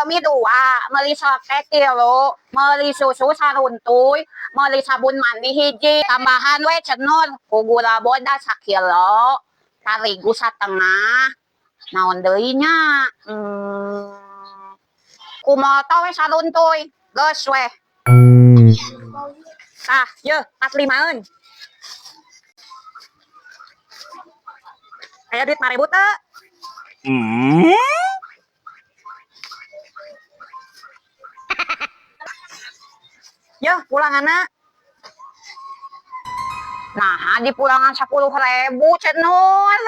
Indomie 2, meuli soket kilo, meuli susu saruntuy, meuli sabun mandi hiji, tambahan we cenur ku gula bodas 1 kilo, tarigu 1/2, naon deui nya? Kumaha we saruntuy, geus we. Ah, yeuh 45eun. Aya duit 5.000 teu? Yeuh pulanganna. Nah, di pulangan 10.000 cenur.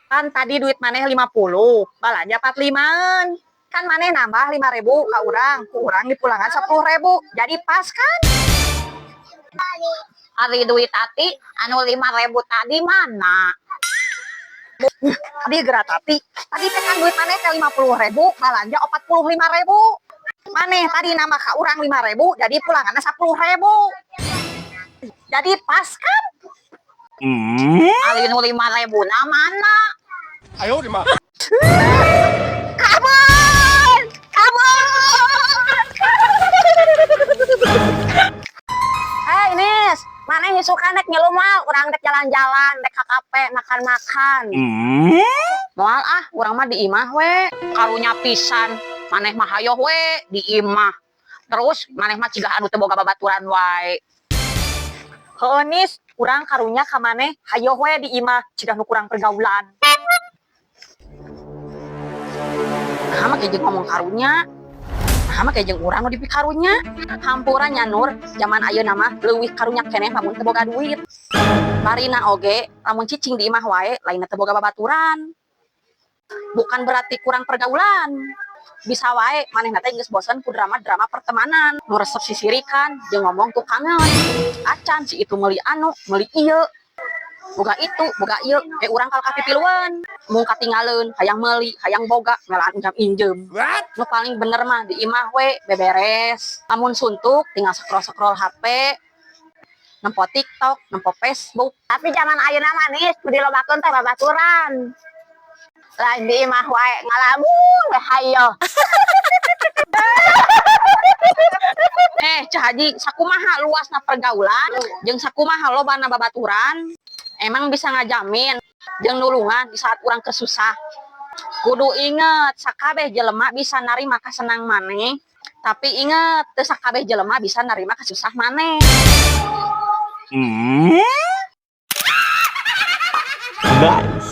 Kan tadi duit maneh 50, balanja 45eun. Kan maneh nambah 5.000 ka urang, ku urang di pulangan 10.000. Jadi pas kan? Ari duit tati anu 5.000 tadi mana? Tadi gerak tati. Tadi kan duit maneh teh 50.000, balanja 45.000. Maneh tadi nambah ka urang 5.000, jadi pulanganna 10.000. Jadi pas kan? Ari nu 5.000 na mana? Ayo di mana? Kabur! Hei Nis, mana yang suka nek ngilu mal? Urang dek jalan-jalan, dek ka kafe, makan-makan. Moal ah, urang mah di imah we. Karunya pisan, maneh mah hayo we di imah. Terus maneh mah cigah anu teu boga babaturan wae. Heuh Nis, urang karunya ka maneh hayo we di imah, cigah nu kurang pergaulan. Nah mah kejeng ngomong karunya. Nah mah kejeng urang nu dipi karunya. Hampura nya Nur, zaman ayeuna mah leuwih karunya keneh lamun teu boga duit. Marina oge, lamun cicing di imah wae lainna teu boga babaturan. Bukan berarti kurang pergaulan. Bisa wae manehna teh geus bosen ku drama-drama pertemanan. Nu resep sisirikan jeung ngomong ku kangen. Acan si itu meuli anu, meuli ieu. Boga itu, boga ieu, urang kal kapipiluan. Mung katinggaleun, hayang meuli, hayang boga, ngalaan injem-injem. Nu paling bener mah di imah we beberes. Lamun suntuk tinggal scroll-scroll HP, nempo TikTok, nempo Facebook. Tapi zaman ayeuna mah Nis, kudu dilobakeun teh babaturan. Lain di imah wae ngalamun we hayo. Cah Haji, sakumaha luasna pergaulan jeung sakumaha lobana babaturan? Emang bisa ngajamin jeung nulungan di saat urang kesusah? Kudu inget, sakabeh jelema bisa narima kasenang maneh, tapi inget teu sakabeh jelema bisa narima kasusah maneh. Nice.